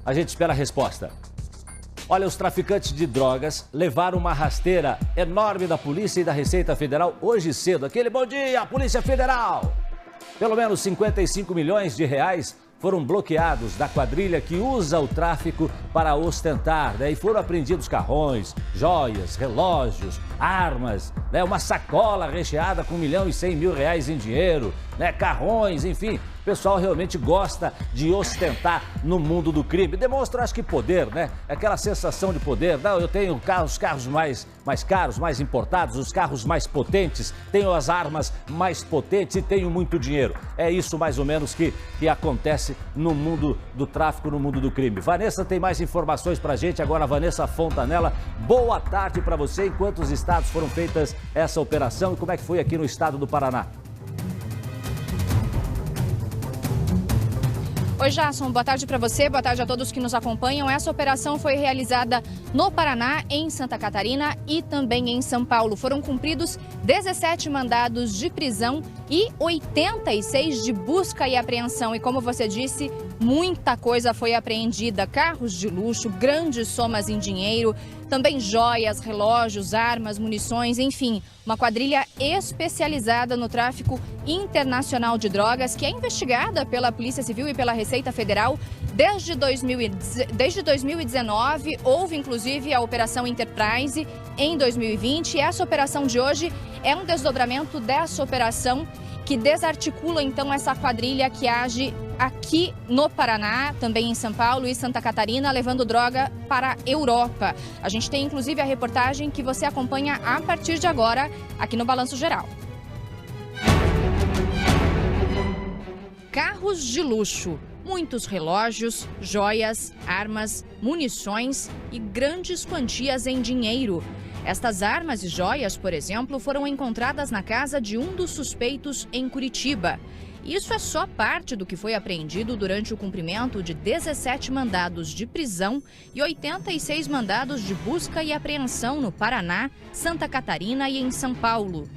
A gente espera a resposta. Olha, os traficantes de drogas levaram uma rasteira enorme da Polícia e da Receita Federal hoje cedo. Aquele bom dia, Polícia Federal! Pelo menos 55 milhões de reais foram bloqueados da quadrilha que usa o tráfico para ostentar, né? E foram apreendidos carrões, joias, relógios, armas, né? Uma sacola recheada com 1 milhão e 100 mil reais em dinheiro, né? Carrões, enfim. O pessoal realmente gosta de ostentar no mundo do crime. Demonstra, acho que, poder, né? Aquela sensação de poder. Não, eu tenho os carros mais caros, mais importados, os carros mais potentes, tenho as armas mais potentes e tenho muito dinheiro. É isso, mais ou menos, que acontece no mundo do tráfico, no mundo do crime. Vanessa tem mais informações pra gente. Agora, Vanessa Fontanella, boa tarde para você. Em quantos estados foram feitas essa operação e como é que foi aqui no estado do Paraná? Oi, Jasson, boa tarde para você, boa tarde a todos que nos acompanham. Essa operação foi realizada no Paraná, em Santa Catarina e também em São Paulo. Foram cumpridos 17 mandados de prisão e 86 de busca e apreensão. E como você disse, muita coisa foi apreendida. Carros de luxo, grandes somas em dinheiro, também joias, relógios, armas, munições, enfim. Uma quadrilha especializada no tráfico internacional de drogas que é investigada pela Polícia Civil e pela Receita Federal desde 2019. Houve, inclusive, a Operação Enterprise em 2020. E essa operação de hoje é um desdobramento dessa operação que desarticula, então, essa quadrilha que age aqui no Paraná, também em São Paulo e Santa Catarina, levando droga para a Europa. A gente tem, inclusive, a reportagem que você acompanha a partir de agora, aqui no Balanço Geral. Carros de luxo, muitos relógios, joias, armas, munições e grandes quantias em dinheiro. Estas armas e joias, por exemplo, foram encontradas na casa de um dos suspeitos em Curitiba. Isso é só parte do que foi apreendido durante o cumprimento de 17 mandados de prisão e 86 mandados de busca e apreensão no Paraná, Santa Catarina e em São Paulo.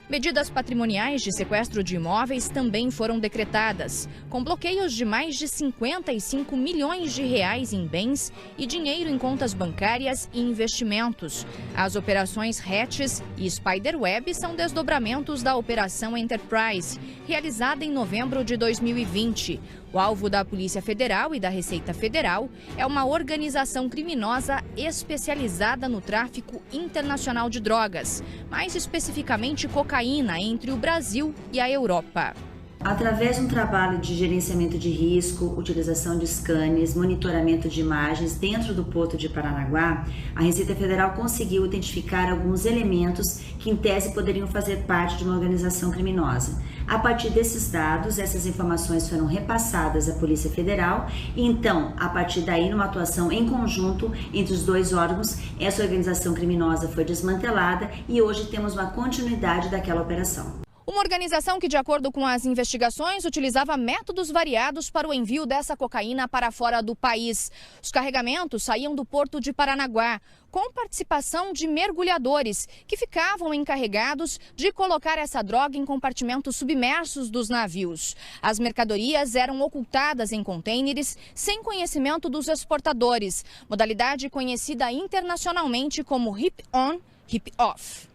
Medidas patrimoniais de sequestro de imóveis também foram decretadas, com bloqueios de mais de 55 milhões de reais em bens e dinheiro em contas bancárias e investimentos. As operações Hatches e Spiderweb são desdobramentos da Operação Enterprise, realizada em novembro de 2020. O alvo da Polícia Federal e da Receita Federal é uma organização criminosa especializada no tráfico internacional de drogas, mais especificamente cocaína, entre o Brasil e a Europa. Através de um trabalho de gerenciamento de risco, utilização de scanners, monitoramento de imagens dentro do Porto de Paranaguá, a Receita Federal conseguiu identificar alguns elementos que, em tese, poderiam fazer parte de uma organização criminosa. A partir desses dados, essas informações foram repassadas à Polícia Federal e, então, a partir daí, numa atuação em conjunto entre os dois órgãos, essa organização criminosa foi desmantelada e hoje temos uma continuidade daquela operação. Uma organização que, de acordo com as investigações, utilizava métodos variados para o envio dessa cocaína para fora do país. Os carregamentos saíam do Porto de Paranaguá, com participação de mergulhadores, que ficavam encarregados de colocar essa droga em compartimentos submersos dos navios. As mercadorias eram ocultadas em contêineres sem conhecimento dos exportadores, modalidade conhecida internacionalmente como hip-on, hip-off.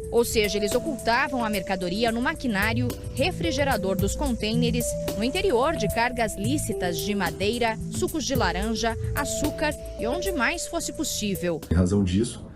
Ou seja, eles ocultavam a mercadoria no maquinário refrigerador dos contêineres, no interior de cargas lícitas de madeira, sucos de laranja, açúcar e onde mais fosse possível. Em razão disso,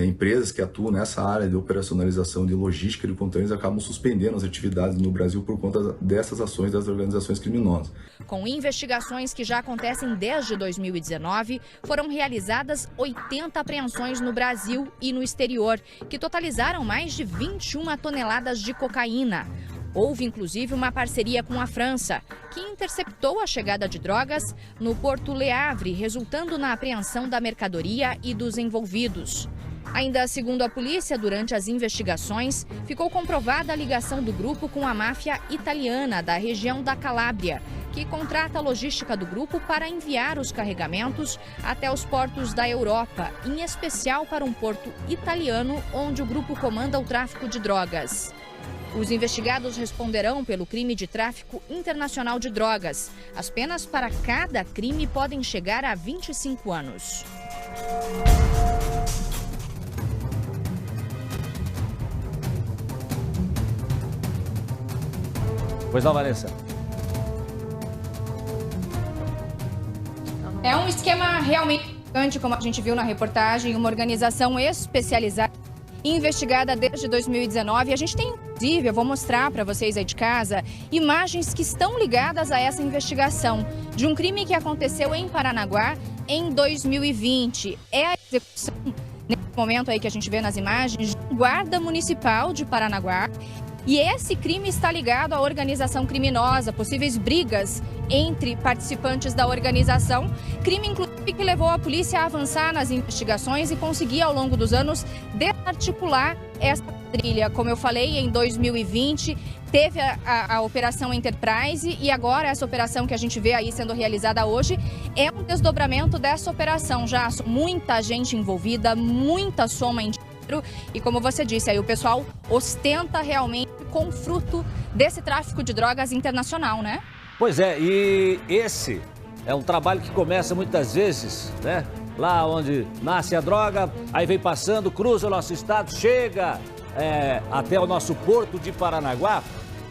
empresas que atuam nessa área de operacionalização de logística de contêineres acabam suspendendo as atividades no Brasil por conta dessas ações das organizações criminosas. Com investigações que já acontecem desde 2019, foram realizadas 80 apreensões no Brasil e no exterior, que totalizaram mais de 21 toneladas de cocaína. Houve, inclusive, uma parceria com a França, que interceptou a chegada de drogas no Porto Le Havre, resultando na apreensão da mercadoria e dos envolvidos. Ainda segundo a polícia, durante as investigações, ficou comprovada a ligação do grupo com a máfia italiana da região da Calábria, que contrata a logística do grupo para enviar os carregamentos até os portos da Europa, em especial para um porto italiano onde o grupo comanda o tráfico de drogas. Os investigados responderão pelo crime de tráfico internacional de drogas. As penas para cada crime podem chegar a 25 anos. Pois não, Vanessa? É um esquema realmente gigante, como a gente viu na reportagem, uma organização especializada e investigada desde 2019. A gente tem, inclusive, eu vou mostrar para vocês aí de casa, imagens que estão ligadas a essa investigação de um crime que aconteceu em Paranaguá em 2020. É a execução, nesse momento aí que a gente vê nas imagens, do guarda municipal de Paranaguá. E esse crime está ligado à organização criminosa, possíveis brigas entre participantes da organização. Crime, inclusive, que levou a polícia a avançar nas investigações e conseguir, ao longo dos anos, desarticular essa quadrilha. Como eu falei, em 2020, teve a Operação Enterprise e agora essa operação que a gente vê aí sendo realizada hoje é um desdobramento dessa operação. Já muita gente envolvida, muita soma em dinheiro. E como você disse, aí o pessoal ostenta realmente com fruto desse tráfico de drogas internacional, né? Pois é, e esse é um trabalho que começa muitas vezes, né? Lá onde nasce a droga, aí vem passando, cruza o nosso estado, chega até o nosso porto de Paranaguá.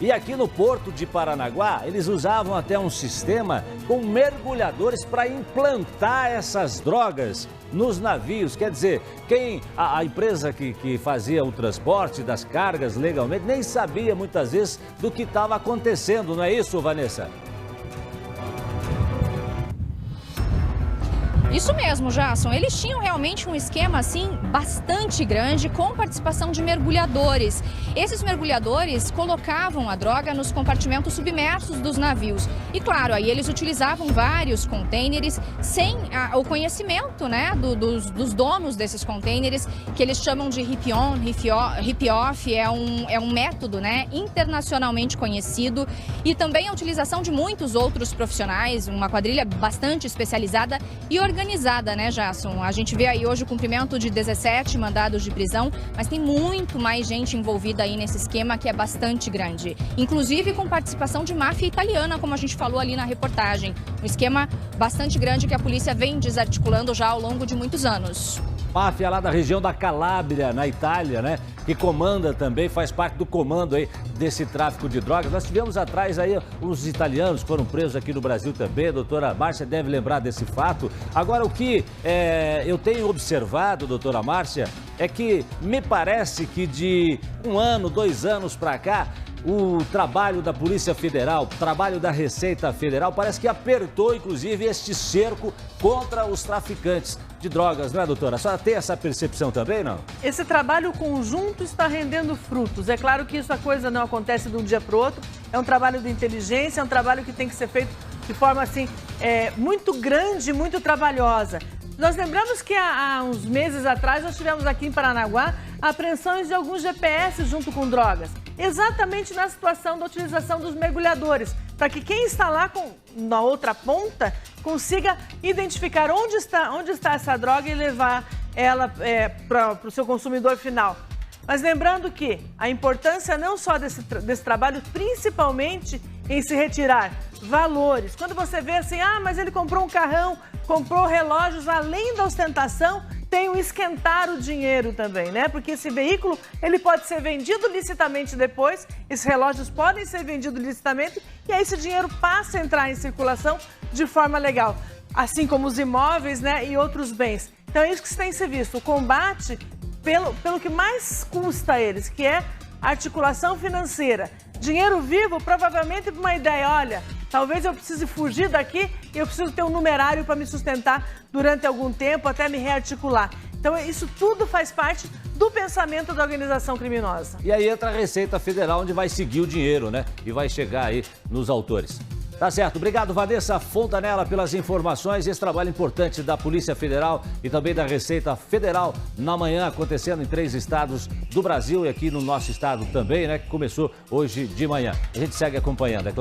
E aqui no porto de Paranaguá, eles usavam até um sistema com mergulhadores para implantar essas drogas nos navios. Quer dizer, a empresa que fazia o transporte das cargas legalmente nem sabia muitas vezes do que estava acontecendo, não é isso, Vanessa? Isso mesmo, Jasson. Eles tinham realmente um esquema assim bastante grande com participação de mergulhadores. Esses mergulhadores colocavam a droga nos compartimentos submersos dos navios. E claro, aí eles utilizavam vários containers sem o conhecimento, né, dos donos desses containers, que eles chamam de hip-on, hip-off. É um método, né, internacionalmente conhecido. E também a utilização de muitos outros profissionais, uma quadrilha bastante especializada e organizada, né, Jasson? A gente vê aí hoje o cumprimento de 17 mandados de prisão, mas tem muito mais gente envolvida aí nesse esquema que é bastante grande. Inclusive com participação de máfia italiana, como a gente falou ali na reportagem. Um esquema bastante grande que a polícia vem desarticulando já ao longo de muitos anos. Máfia lá da região da Calábria, na Itália, né? Que comanda também, faz parte do comando aí desse tráfico de drogas. Nós tivemos atrás aí os italianos que foram presos aqui no Brasil também. A doutora Márcia deve lembrar desse fato. Agora, o que eu tenho observado, doutora Márcia, é que me parece que de 1 ano, 2 anos para cá, o trabalho da Polícia Federal, o trabalho da Receita Federal, parece que apertou, inclusive, este cerco contra os traficantes de drogas, não é, doutora? A senhora tem essa percepção também, não? Esse trabalho conjunto está rendendo frutos. É claro que a coisa não acontece de um dia para o outro. É um trabalho de inteligência, é um trabalho que tem que ser feito de forma, assim, muito grande, muito trabalhosa. Nós lembramos que há uns meses atrás nós tivemos aqui em Paranaguá apreensões de alguns GPS junto com drogas. Exatamente na situação da utilização dos mergulhadores, para que quem está lá na outra ponta consiga identificar onde está essa droga e levar ela para o seu consumidor final. Mas lembrando que a importância não só desse trabalho, principalmente em se retirar valores. Quando você vê assim, mas ele comprou um carrão, comprou relógios, além da ostentação, tem o esquentar o dinheiro também, né? Porque esse veículo, ele pode ser vendido licitamente depois, esses relógios podem ser vendidos licitamente e aí esse dinheiro passa a entrar em circulação de forma legal, assim como os imóveis, né, e outros bens. Então é isso que tem que ser visto, o combate pelo que mais custa a eles, que é a articulação financeira. Dinheiro vivo, provavelmente por uma ideia, olha, talvez eu precise fugir daqui e eu preciso ter um numerário para me sustentar durante algum tempo, até me rearticular. Então isso tudo faz parte do pensamento da organização criminosa. E aí entra a Receita Federal, onde vai seguir o dinheiro, né? E vai chegar aí nos autores. Tá certo. Obrigado, Vanessa Fontanella, pelas informações. Esse trabalho importante da Polícia Federal e também da Receita Federal na manhã, acontecendo em 3 estados do Brasil e aqui no nosso estado também, né? Que começou hoje de manhã. A gente segue acompanhando.